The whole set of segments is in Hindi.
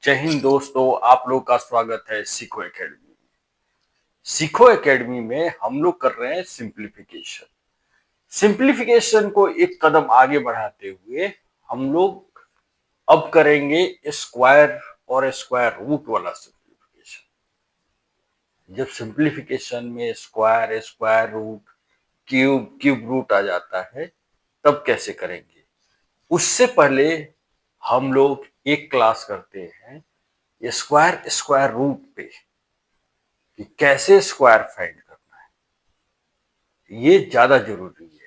जय हिंद दोस्तों, आप लोग का स्वागत है सीखो एकेडमी। सीखो एकेडमी में हम लोग कर रहे हैं सिंप्लीफिकेशन। सिंप्लीफिकेशन को एक कदम आगे बढ़ाते हुए हम लोग अब करेंगे स्क्वायर और स्क्वायर रूट वाला सिंप्लीफिकेशन। जब सिंप्लीफिकेशन में square, square root, cube, cube root आ जाता है तब कैसे करेंगे, उससे पहले हम लोग एक क्लास करते हैं स्क्वायर स्क्वायर रूट पे कि कैसे स्क्वायर फाइंड करना है। ये ज्यादा जरूरी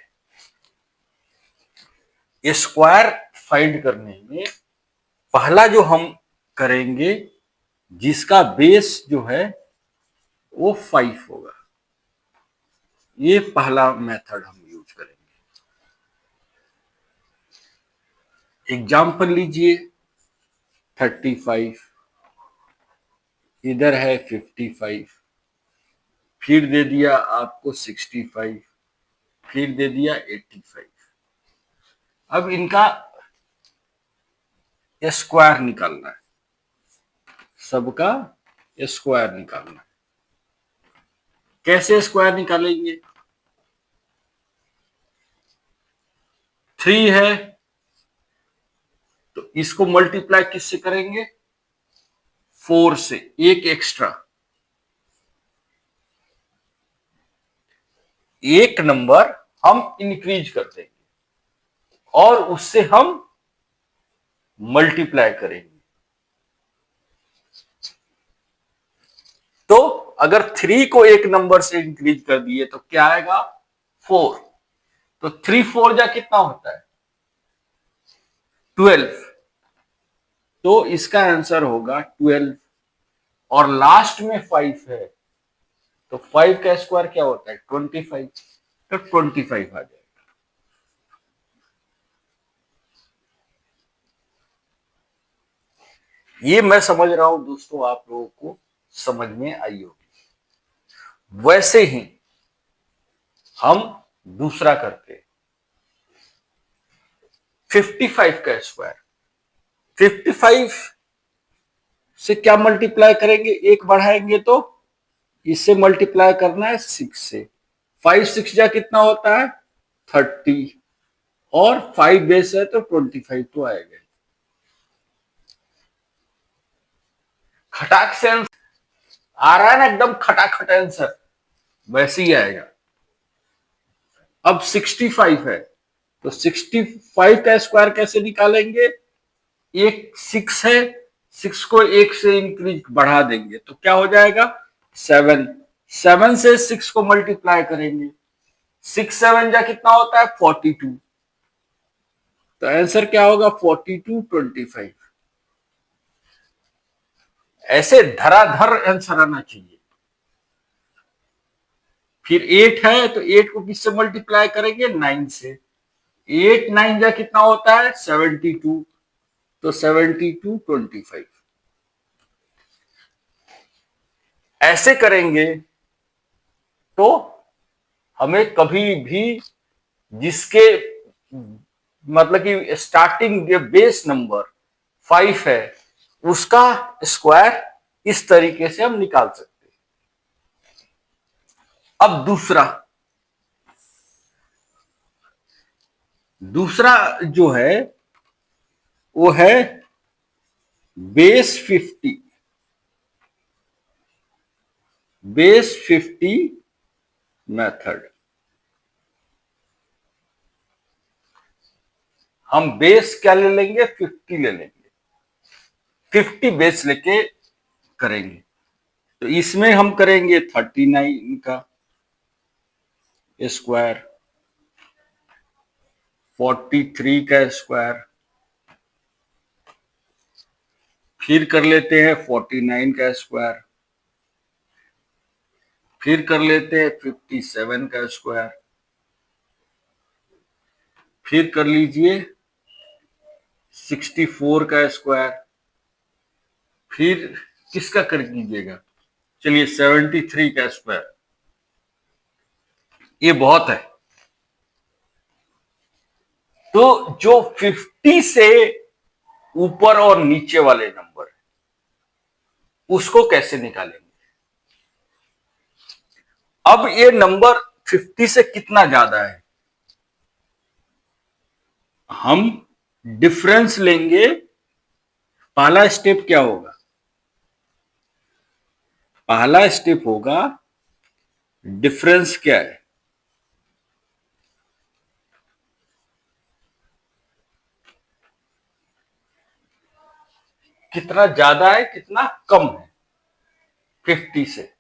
है। स्क्वायर फाइंड करने में पहला जो हम करेंगे, जिसका बेस जो है वो 5 होगा, ये पहला मेथड हम यूज करेंगे। एग्जाम्पल लीजिए, 35, इधर है 55, फिर दे दिया आपको 65, फिर दे दिया 85। अब इनका स्क्वायर निकालना है, सबका स्क्वायर निकालना है। कैसे स्क्वायर निकालेंगे? 3 है तो इसको मल्टीप्लाई किससे करेंगे? 4 से, एक एक्स्ट्रा। एक नंबर हम इंक्रीज कर देंगे और उससे हम मल्टीप्लाई करेंगे। तो अगर 3 को एक नंबर से इंक्रीज कर दिए तो क्या आएगा? 4। तो 3 4 जा कितना होता है? 12। तो इसका आंसर होगा 12। और लास्ट में 5 है तो 5 का स्क्वायर क्या होता है? 25। तो 25 आ जाएगा। ये मैं समझ रहा हूं दोस्तों, आप लोगों को समझ में आई होगी। वैसे ही हम दूसरा करते हैं, 55 का स्क्वायर। 55 से क्या मल्टीप्लाई करेंगे? एक बढ़ाएंगे तो इससे मल्टीप्लाई करना है 6 से। 5 6 जा कितना होता है? 30। और 5 बेस है तो 25 तो आएगा। खटाक से आ रहा है ना, एकदम खटाखट आंसर, वैसे ही आएगा। अब 65 है तो 65 का स्क्वायर कैसे निकालेंगे? एक 6 है, 6 को 1 से इंक्रीज बढ़ा देंगे तो क्या हो जाएगा? 7। 7 से 6 को मल्टीप्लाई करेंगे, 6 7 जा कितना होता है? 42। तो आंसर क्या होगा? 42 25। ऐसे धराधर आंसर आना चाहिए। फिर 8 है तो 8 को किससे मल्टीप्लाई करेंगे? 9 से। 8 9 जा कितना होता है? 72। तो 72 25। ऐसे करेंगे तो हमें कभी भी जिसके मतलब कि स्टार्टिंग बेस नंबर 5 है उसका स्क्वायर इस तरीके से हम निकाल सकते हैं। अब दूसरा जो है वो है बेस 50। Base 50 method. हम बेस क्या ले लेंगे? 50 ले लेंगे। 50 बेस लेके करेंगे तो इसमें हम करेंगे 39 का स्क्वायर, 43 का स्क्वायर, फिर कर लेते हैं 49 का स्क्वायर, फिर कर लेते हैं 57 का स्क्वायर, फिर कर लीजिए 64 का स्क्वायर, फिर किसका कर दीजिएगा? चलिए 73 का स्क्वायर। ये बहुत है। तो जो 50 से ऊपर और नीचे वाले नंबर उसको कैसे निकालेंगे। अब ये नंबर 50 से कितना ज्यादा है, हम डिफरेंस लेंगे। पहला स्टेप क्या होगा, पहला स्टेप होगा डिफरेंस क्या है, कितना ज्यादा है कितना कम है 50 से,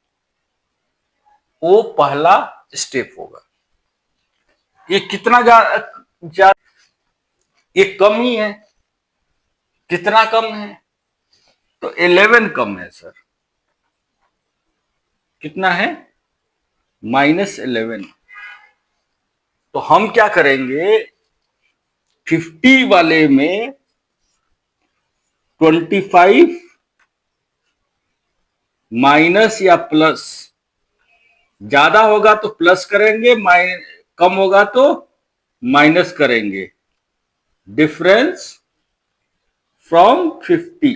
वो पहला स्टेप होगा। ये कितना ज्यादा, ये कम ही है, कितना कम है, तो 11 कम है सर, कितना है -11। तो हम क्या करेंगे, 50 वाले में 25 माइनस या प्लस, ज्यादा होगा तो प्लस करेंगे, कम होगा तो माइनस करेंगे, डिफरेंस फ्रॉम 50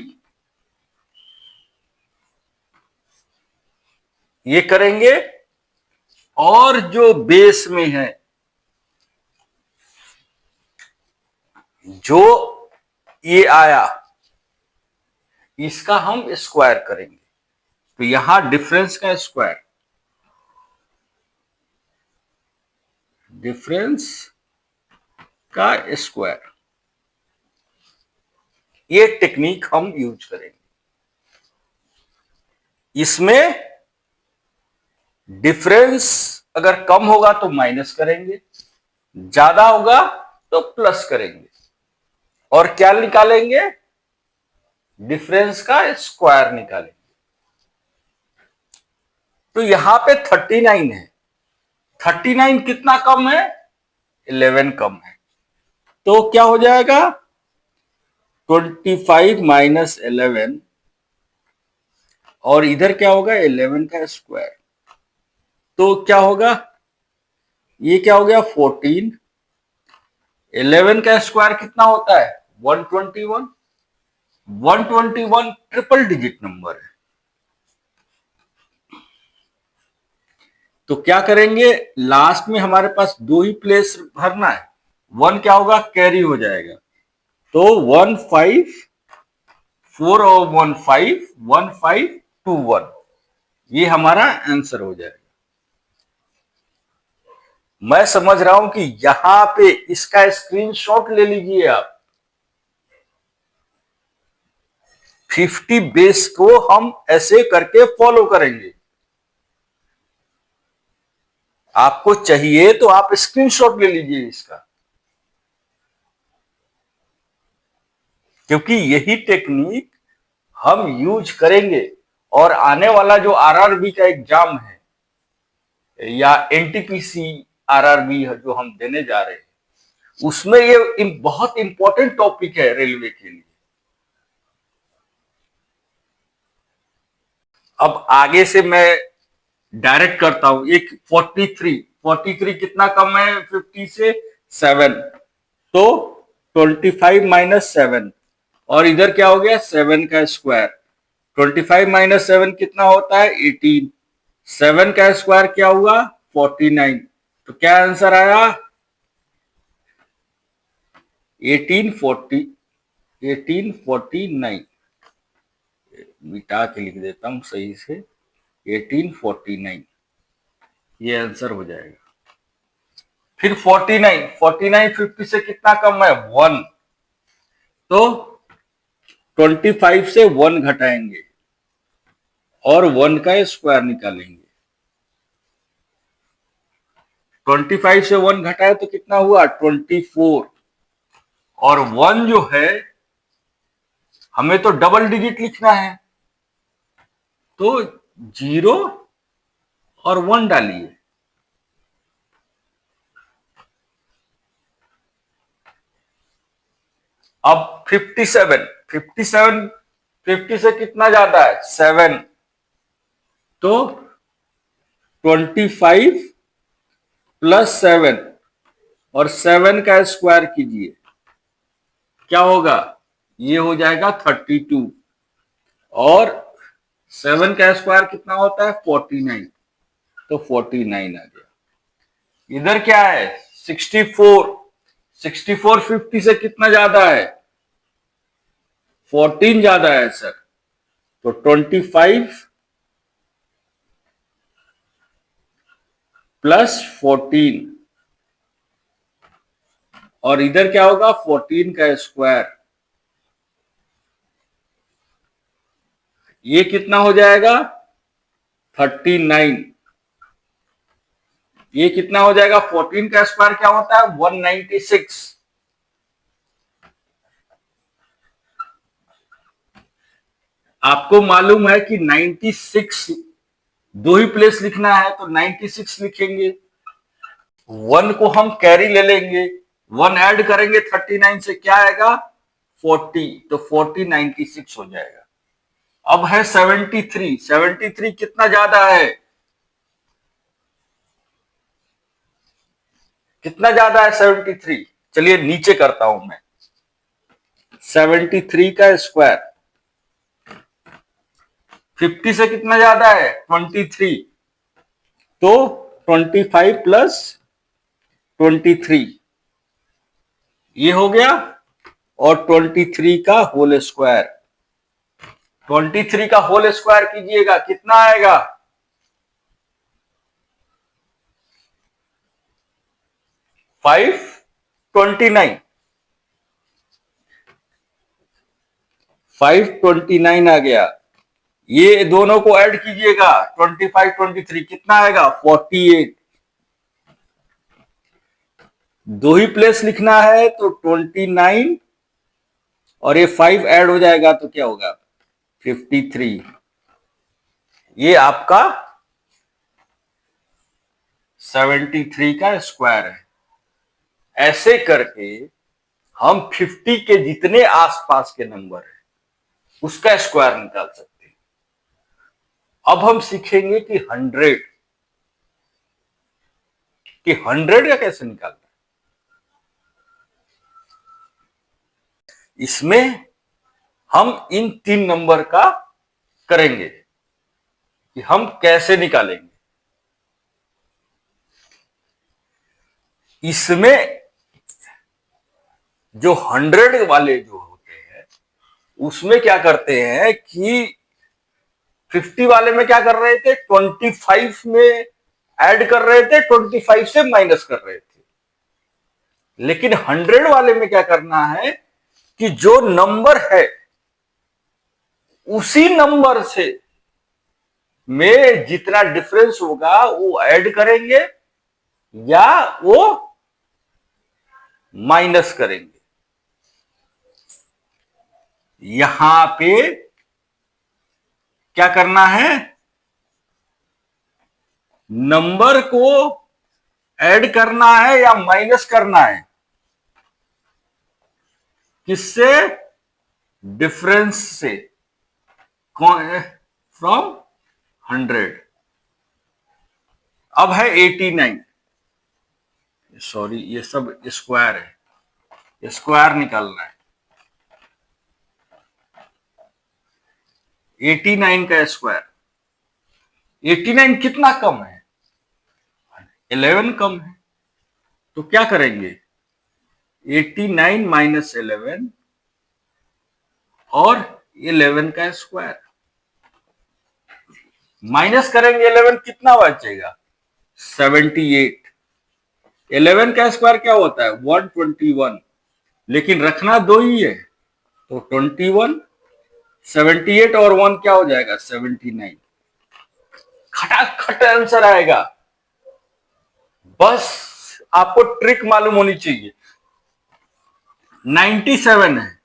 ये करेंगे। और जो बेस में है, जो ये आया, इसका हम स्क्वायर करेंगे। तो यहां डिफरेंस का स्क्वायर, डिफरेंस का स्क्वायर, ये टेक्निक हम यूज करेंगे। इसमें डिफरेंस अगर कम होगा तो माइनस करेंगे, ज्यादा होगा तो प्लस करेंगे, और क्या निकालेंगे, डिफरेंस का स्क्वायर निकालेंगे। तो यहां पे 39 है, 39 कितना कम है, 11 कम है। तो क्या हो जाएगा, 25 माइनस 11, और इधर क्या होगा 11 का स्क्वायर। तो क्या होगा, ये क्या हो गया 14, 11 का स्क्वायर कितना होता है 121, 121 ट्रिपल डिजिट नंबर है। तो क्या करेंगे, लास्ट में हमारे पास दो ही प्लेस भरना है, वन क्या होगा कैरी हो जाएगा, तो 154 और 15 ये हमारा आंसर हो जाएगा। मैं समझ रहा हूं कि यहां पे इसका स्क्रीनशॉट ले लीजिए आप। 50 बेस को हम ऐसे करके फॉलो करेंगे, आपको चाहिए तो आप स्क्रीनशॉट ले लीजिए इसका, क्योंकि यही टेक्निक हम यूज करेंगे। और आने वाला जो आरआरबी का एग्जाम है या एनटीपीसी आरआरबी जो हम देने जा रहे हैं, उसमें ये बहुत इंपॉर्टेंट टॉपिक है रेलवे के लिए। अब आगे से मैं डायरेक्ट करता हूं, एक 43 कितना कम है 50 से, 7, तो 25 माइनस 7, और इधर क्या हो गया 7 का स्क्वायर, 25 माइनस 7 कितना होता है 18, 7 का स्क्वायर क्या हुआ 49। तो क्या आंसर आया 1849, मिटा के लिख देता हूं सही से, 1849 ये आंसर हो जाएगा। फिर 49 50 से कितना कम है 1, तो 25 से 1 घटाएंगे और 1 का स्क्वायर निकालेंगे। 25 से 1 घटाए तो कितना हुआ 24, और 1 जो है हमें तो डबल डिजिट लिखना है, तो 0 और 1 डालिए। अब 57 50 से कितना ज्यादा है 7, तो 25 प्लस 7 और 7 का स्क्वायर कीजिए, क्या होगा, ये हो जाएगा 32, और 7 का स्क्वायर कितना होता है 49, तो 49 आ गया। इधर क्या है 64, 64 50 से कितना ज्यादा है 14 ज्यादा है सर, तो 25 प्लस 14, और इधर क्या होगा 14 का स्क्वायर, ये कितना हो जाएगा 39, ये कितना हो जाएगा 14 का स्क्वायर क्या होता है 196। आपको मालूम है कि 96 दो ही प्लेस लिखना है तो 96 लिखेंगे, 1 को हम कैरी ले लेंगे, 1 ऐड करेंगे 39 से क्या आएगा 40, तो 40 96 हो जाएगा। अब है 73, 73 कितना ज्यादा है, कितना ज्यादा है 73, चलिए नीचे करता हूं मैं। 73 का स्क्वायर 50 से कितना ज्यादा है 23, तो 25 प्लस 23 ये हो गया, और 23 का होल स्क्वायर, 23 का होल स्क्वायर कीजिएगा कितना आएगा 529, 529 आ गया। ये दोनों को ऐड कीजिएगा 25 23 कितना आएगा 48, दो ही प्लेस लिखना है तो 29 और ये 5 ऐड हो जाएगा तो क्या होगा 53, ये आपका 73 का स्क्वायर है। ऐसे करके हम 50 के जितने आसपास के नंबर है उसका स्क्वायर निकाल सकते हैं। अब हम सीखेंगे कि 100 का कैसे निकालना है। इसमें हम इन 3 नंबर का करेंगे कि हम कैसे निकालेंगे। इसमें जो 100 वाले जो होते हैं उसमें क्या करते हैं कि 50 वाले में क्या कर रहे थे 25 में ऐड कर रहे थे, 25 से माइनस कर रहे थे। लेकिन 100 वाले में क्या करना है कि जो नंबर है उसी नंबर से में जितना डिफरेंस होगा वो ऐड करेंगे या वो माइनस करेंगे। यहां पे क्या करना है नंबर को ऐड करना है या माइनस करना है, किससे डिफरेंस से फ्रॉम 100। अब है 89, सॉरी ये सब स्क्वायर है, स्क्वायर निकालना है। 89 का स्क्वायर, 89 कितना कम है 11 कम है, तो क्या करेंगे 89 माइनस 11 और 11 का स्क्वायर, माइनस करेंगे 11 कितना बचेगा 78। 11 का स्क्वायर क्या होता है 121, लेकिन रखना दो ही है तो 21, 78 और 1 क्या हो जाएगा 79। खटाखट आंसर आएगा, बस आपको ट्रिक मालूम होनी चाहिए। 97 है,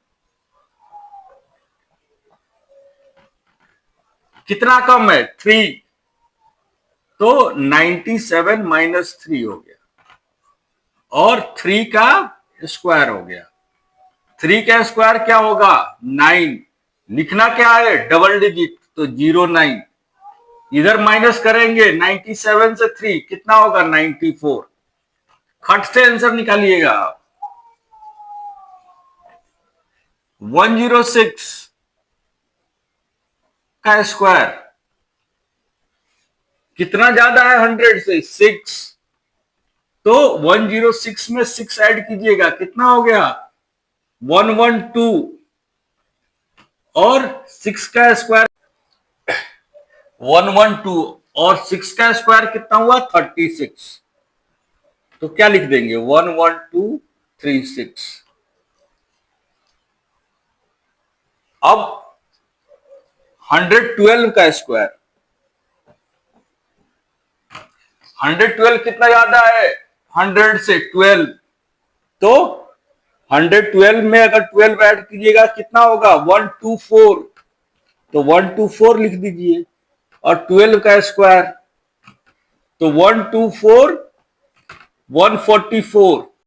कितना कम है 3, तो 97 माइनस 3 हो गया और 3 का स्क्वायर हो गया। 3 का स्क्वायर क्या होगा 9, लिखना क्या है डबल डिजिट तो 09, इधर माइनस करेंगे 97 से 3 कितना होगा 94। खट से आंसर निकालिएगा 106 का स्क्वायर कितना ज्यादा है 100 से? 6। तो 106 में 6 ऐड कीजिएगा, कितना हो गया? 112। और 6 का स्क्वायर 112 और 6 का स्क्वायर कितना हुआ? 36। तो क्या लिख देंगे? 11236। अब 112 का स्क्वायर, 112 कितना ज्यादा है 100 से? 12। तो 112 में अगर 12 ऐड कीजिएगा कितना होगा? 124। तो 124 लिख दीजिए। और 12 का स्क्वायर तो 124 144।